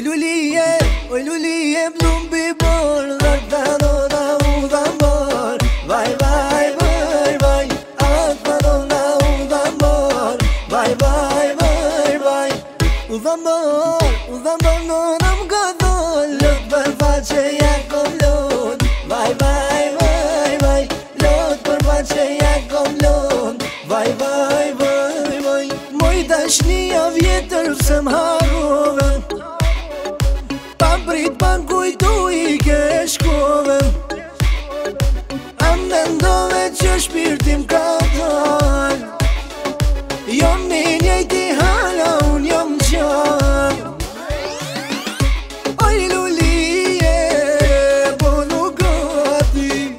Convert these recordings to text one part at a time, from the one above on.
lulie, plumbi bol, Dardanona udambor, vai, vai, vai, vai, Dardanona udambor, vai, vai, vai, vai, udambor, non ka lot për faqe ja kom lot, vai, vai, vai, vai, lot për faqe ja kom lot, vai, vai, vai, vai, moj dashnia vjetër pse m'harrove, prit pan kujtu I ke shkove, a mendove që shpirtim ka dal, jom një njejti hala unë jom qal. Oj lulie, po nuk gati,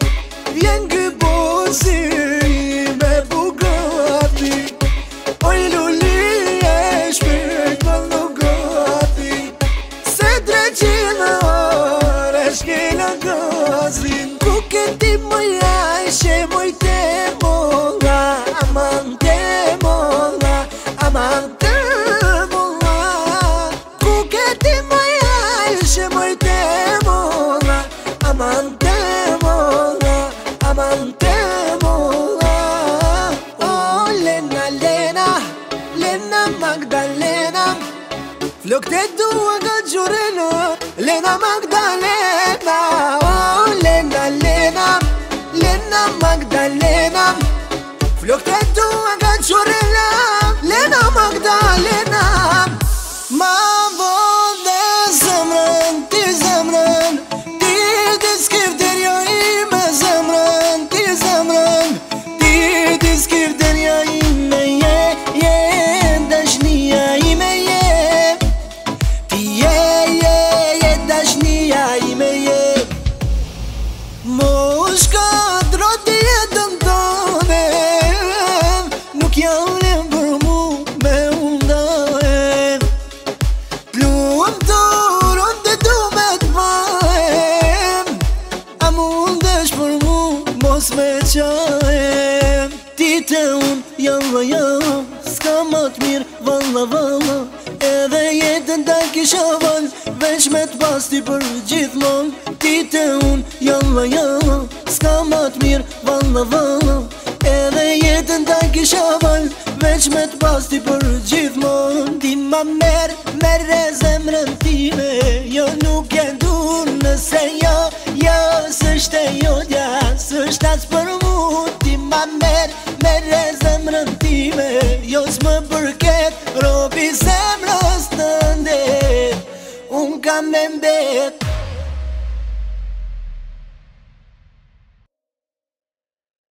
vjen ky bosi me Bugatti. Oj lulie, shpirt po nuk gati, se drejqime ore shkela gazin, ku këti mëja ishe moj te molla, aman te molla, aman te molla, ku këti mëja ishe moj te molla, aman te molla, aman te molla. Oh Lena, Lena, Lena Magdalena, flok te dua ka gjurena, Lena Magdalena. Oh Lena, Lena, Lena Magdalena, flok te dua ka gjurena, Lena Magdalena. Ma vode zemrën, ti zemrën, ti skifterja ime zemrën, ti zemrën, ti skifterja ime je, dashnia ime je, ti je dashnia ime je. Mosh ka droti jetën tone, nuk jam lem për mu me undane, pluëm të ronde du me t'majem, a mundesh për mu mos me qajem. Ti te unë jalla jalla, s'ka ma t'mirë valla valla, edhe jetën ta kisha val, veç me t'pas ti për gjithmon. Ti te unë jalla jalla, s'ka ma t'mirë valla valla, edhe jetën ta kisha val, veç me t'pas ti për gjithmon. Ti ma merre zemrën time, jo nuk e dur nëse jo s'është e jodja, s'është as për mu. Ti ma merre zemrën time, jo s'më përket, robi zemrës tënde, unë kam me mbet.